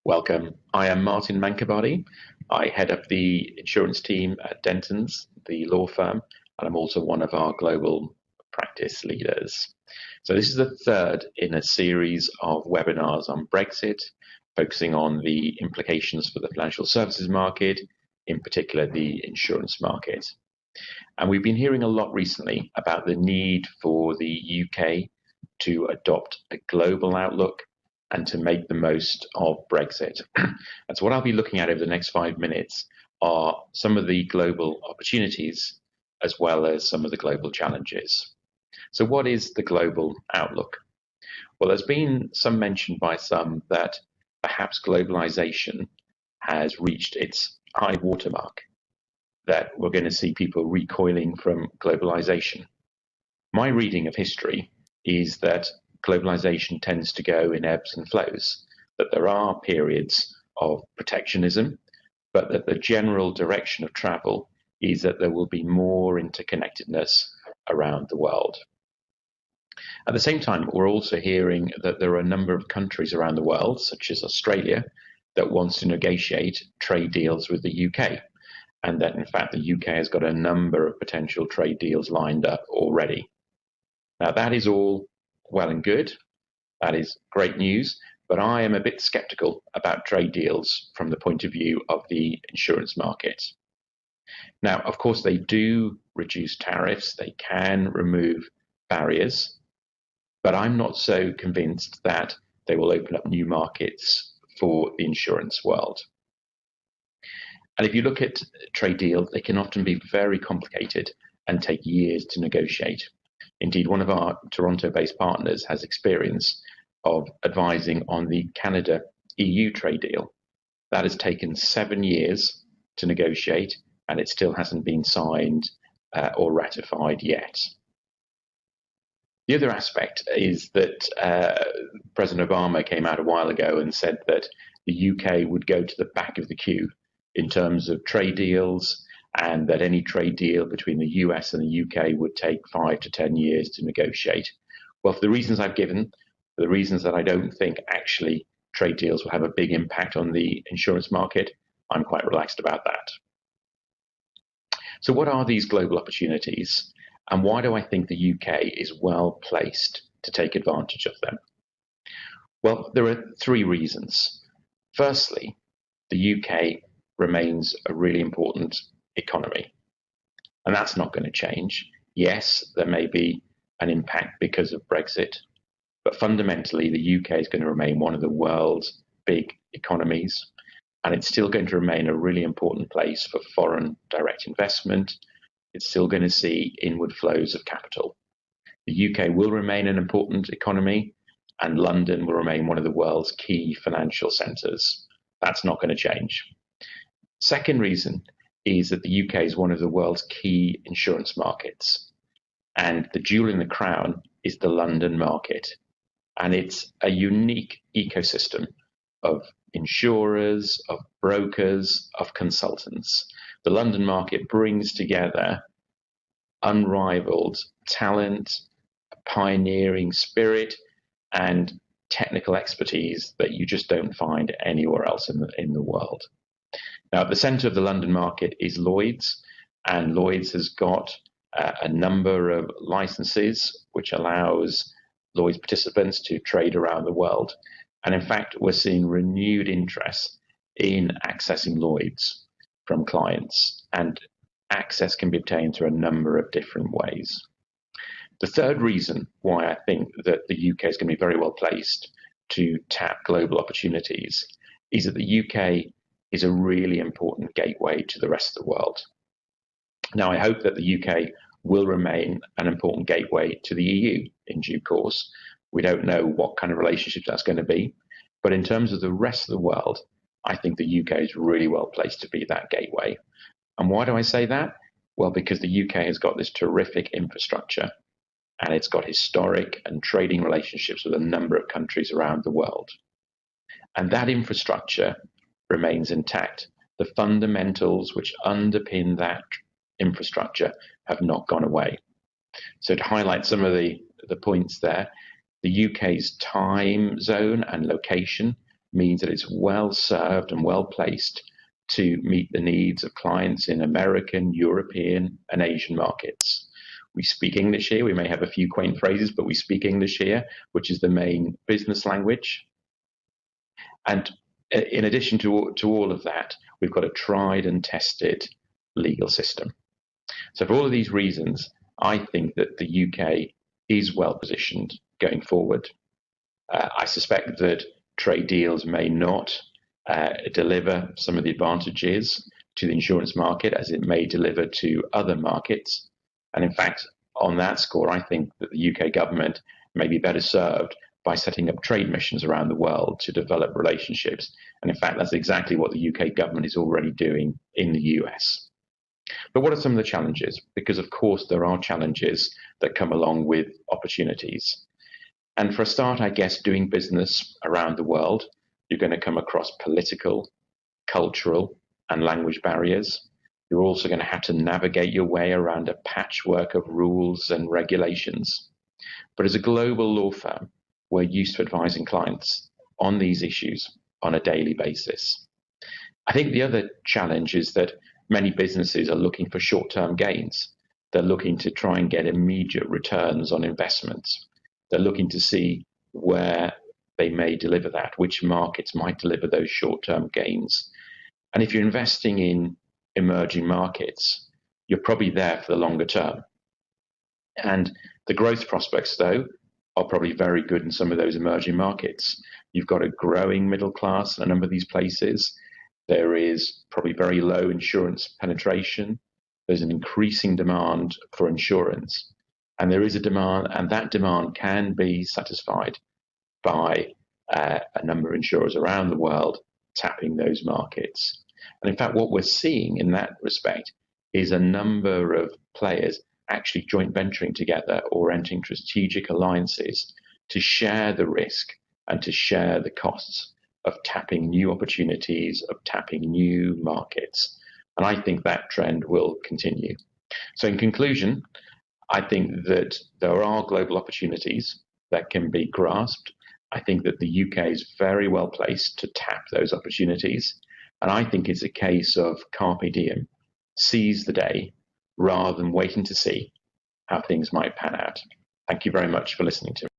Welcome. I am Martin Mankabady. I head up the insurance team at Denton's, the law firm, and I'm also one of our global practice leaders. So this is the third in a series of webinars on Brexit, focusing on the implications for the financial services market, in particular the insurance market. And we've been hearing a lot recently about the need for the UK to adopt a global outlook and to make the most of Brexit. And so what I'll be looking at over the next 5 minutes are some of the global opportunities as well as some of the global challenges. So what is the global outlook? Well, there's been some mention by some that perhaps globalization has reached its high watermark, that we're going to see people recoiling from globalization. My reading of history is that globalization tends to go in ebbs and flows, that there are periods of protectionism, but that the general direction of travel is that there will be more interconnectedness around the world. At the same time, we're also hearing that there are a number of countries around the world, such as Australia, that wants to negotiate trade deals with the UK, and that in fact the UK has got a number of potential trade deals lined up already. Now that is all well and good. That is great news, but I am a bit skeptical about trade deals from the point of view of the insurance market. Now, of course, they do reduce tariffs, they can remove barriers, but I'm not so convinced that they will open up new markets for the insurance world. And if you look at trade deals, they can often be very complicated and take years to negotiate. Indeed, one of our Toronto-based partners has experience of advising on the Canada-EU trade deal. That has taken 7 years to negotiate, and it still hasn't been signed or ratified yet. The other aspect is that President Obama came out a while ago and said that the UK would go to the back of the queue in terms of trade deals, and that any trade deal between the US and the UK would take 5 to 10 years to negotiate. Well, for the reasons I've given, for the reasons that I don't think actually trade deals will have a big impact on the insurance market, I'm quite relaxed about that. So what are these global opportunities, and why do I think the UK is well placed to take advantage of them? Well, there are 3 reasons. Firstly, the UK remains a really important economy, and that's not going to change. Yes, there may be an impact because of Brexit, but fundamentally the UK is going to remain one of the world's big economies, and it's still going to remain a really important place for foreign direct investment. It's still going to see inward flows of capital. The UK will remain an important economy, and London will remain one of the world's key financial centres. That's not going to change. Second reason is that the UK is one of the world's key insurance markets, and the jewel in the crown is the London market, and it's a unique ecosystem of insurers, of brokers, of consultants. The London market brings together unrivaled talent, pioneering spirit, and technical expertise that you just don't find anywhere else in the world. Now, at the centre of the London market is Lloyd's, and Lloyd's has got a number of licenses which allows Lloyd's participants to trade around the world. And in fact, we're seeing renewed interest in accessing Lloyd's from clients, and access can be obtained through a number of different ways. The third reason why I think that the UK is going to be very well placed to tap global opportunities is that the UK is a really important gateway to the rest of the world. Now, I hope that the UK will remain an important gateway to the EU in due course. We don't know what kind of relationship that's going to be, but in terms of the rest of the world, I think the UK is really well placed to be that gateway. And why do I say that? Well, because the UK has got this terrific infrastructure, and it's got historic and trading relationships with a number of countries around the world. And that infrastructure remains intact. The fundamentals which underpin that infrastructure have not gone away. So to highlight some of the points there, the UK's time zone and location means that it's well served and well placed to meet the needs of clients in American, European, and Asian markets. We speak English here. We may have a few quaint phrases, but we speak English here, which is the main business language. And in addition to all of that, we've got a tried and tested legal system. So for all of these reasons, I think that the UK is well positioned going forward. I suspect that trade deals may not deliver some of the advantages to the insurance market as it may deliver to other markets. And in fact, on that score, I think that the UK government may be better served by setting up trade missions around the world to develop relationships. And in fact, that's exactly what the UK government is already doing in the US. But what are some of the challenges? Because of course there are challenges that come along with opportunities. And for a start, I guess doing business around the world, you're going to come across political, cultural, and language barriers. You're also going to have to navigate your way around a patchwork of rules and regulations. But as a global law firm, we're used to advising clients on these issues on a daily basis. I think the other challenge is that many businesses are looking for short-term gains. They're looking to try and get immediate returns on investments. They're looking to see where they may deliver that, which markets might deliver those short-term gains. And if you're investing in emerging markets, you're probably there for the longer term. And the growth prospects, though, are probably very good in some of those emerging markets. You've got a growing middle class in a number of these places. There is probably very low insurance penetration. There's an increasing demand for insurance. And there is a demand, and that demand can be satisfied by a number of insurers around the world tapping those markets. And in fact, what we're seeing in that respect is a number of players actually joint venturing together or entering strategic alliances to share the risk and to share the costs of tapping new opportunities, of tapping new markets. And I think that trend will continue. So in conclusion, I think that there are global opportunities that can be grasped. I think that the UK is very well placed to tap those opportunities. And I think it's a case of carpe diem, seize the day, rather than waiting to see how things might pan out. Thank you very much for listening to me.